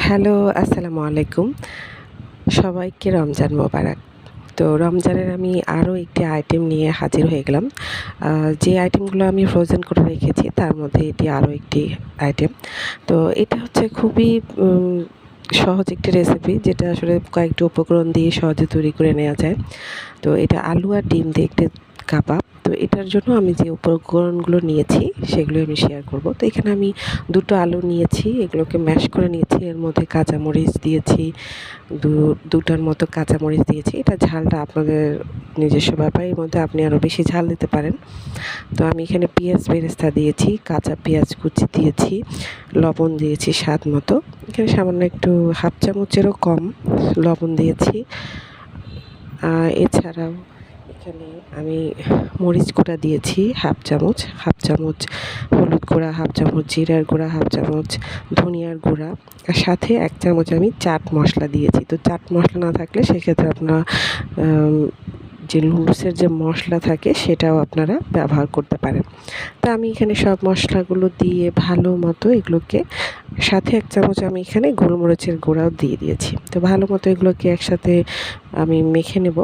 Hello, আসসালামু আলাইকুম। সবাইকে রমজান মোবারক। তো রমজানের আমি আরও একটি আইটেম নিয়ে হাজির হয়ে গেলাম। যে আইটেমগুলো আমি ফ্রোজেন করে রেখেছি তার মধ্যে এটি আরও একটি আইটেম। তো এটা হচ্ছে খুবই সহজ একটি রেসিপি, যেটা আসলে কয়েকটি উপকরণ দিয়ে সহজে তৈরি করে নেওয়া যায়। তো এটা আলু আর ডিম দিয়ে একটি কাবাব। তো এটার জন্য আমি যে উপকরণগুলো নিয়েছি সেগুলো আমি শেয়ার করব। তো এখানে আমি দুটো আলু নিয়েছি, এগুলোকে ম্যাশ করে নিয়েছি। এর মধ্যে কাঁচামরিচ দিয়েছি, দুটার মতো কাঁচামরিচ দিয়েছি। এটা ঝালটা আপনাদের নিজস্ব ব্যাপার, এর মধ্যে আপনি আরও বেশি ঝাল দিতে পারেন। তো আমি এখানে পেঁয়াজ বেরেস্তা দিয়েছি, কাঁচা পেঁয়াজ কুচি দিয়েছি, লবণ দিয়েছি স্বাদ মতো। এখানে সামান্য একটু হাফ চামচেরও কম লবণ দিয়েছি। এছাড়াও এখানে আমি মরিচ গুঁড়া দিয়েছি হাফ চামচ হলুদ গুঁড়া, হাফ চামচ জিরার গুঁড়া, হাফ চামচ ধনিয়ার গুঁড়া, আর সাথে 1 চামচ আমি চাট মশলা দিয়েছি। তো চাট মশলা না থাকলে সেক্ষেত্রে আপনারা যে নুডলসের যে মশলা থাকে সেটাও আপনারা ব্যবহার করতে পারেন। তো আমি এখানে সব মশলাগুলো দিয়ে ভালো মতো এগুলোকে, সাথে 1 চামচ আমি এখানে গোলমরিচের গুঁড়াও দিয়ে দিয়েছি। তো ভালো মতো এগুলোকে একসাথে আমি মেখে নেব।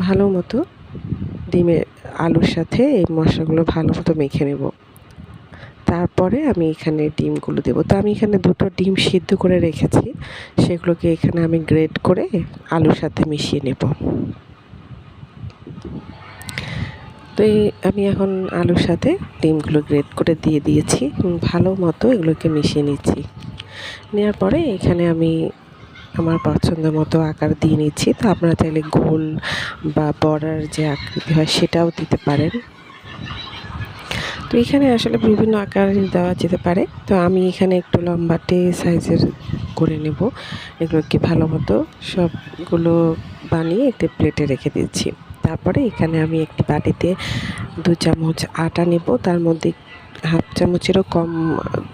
ভালো মতো আলুর সাথে এই মশলাগুলো ভালো মতো মেখে নেব। তারপরে আমি এখানে ডিমগুলো দেবো। তো আমি এখানে দুটো ডিম সিদ্ধ করে রেখেছি, সেগুলোকে এখানে আমি গ্রেট করে আলুর সাথে মিশিয়ে নেব। তো আমি এখন আলুর সাথে ডিমগুলো গ্রেট করে দিয়ে দিয়েছি, ভালো মতো এগুলোকে মিশিয়ে নিচ্ছি। নেওয়ার পরে এখানে আমি আমার পছন্দ মতো আকার দিয়ে নিচ্ছি। তো আপনারা চাইলে গোল বা বড়ার যে আকৃতি হয় সেটাও দিতে পারেন। তো এখানে আসলে বিভিন্ন আকার দেওয়া যেতে পারে। তো আমি এখানে একটু লম্বাটে সাইজের করে নেব। এগুলোকে ভালো মতো সবগুলো বানিয়ে একটি প্লেটে রেখে দিচ্ছি। তারপরে এখানে আমি একটি বাটিতে 2 চামচ আটা নেব, তার মধ্যে হাফ চামচেরও কম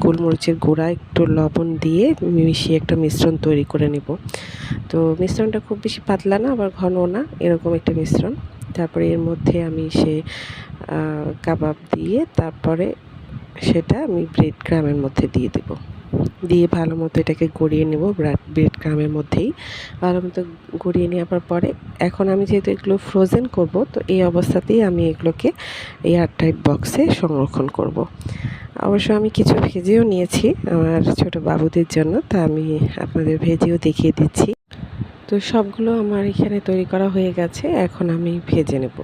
গোলমরিচের গুঁড়া, একটু লবণ দিয়ে মিশিয়ে একটা মিশ্রণ তৈরি করে নেব। তো মিশ্রণটা খুব বেশি পাতলা না আবার ঘনও না, এরকম একটা মিশ্রণ। তারপরে এর মধ্যে আমি কাবাব দিয়ে তারপরে সেটা আমি ব্রেড ক্রামের মধ্যে দিয়ে দেব। দিয়ে ভালো মতো এটাকে গড়িয়ে নেব ব্রেড ক্রামের মধ্যেই। ভালো মতো গড়িয়ে নেওয়ার পরে এখন আমি যেহেতু এগুলো ফ্রোজেন করব, তো এই অবস্থাতেই আমি এগুলোকে এয়ারটাইট বক্সে সংরক্ষণ করব। অবশ্য আমি কিছু ভেজেও নিয়েছি আমার ছোট বাবুদের জন্য, তা আমি আপনাদের ভেজেও দেখিয়ে দিচ্ছি। তো সবগুলো আমার এখানে তৈরি করা হয়ে গেছে, এখন আমি ভেজে নেব।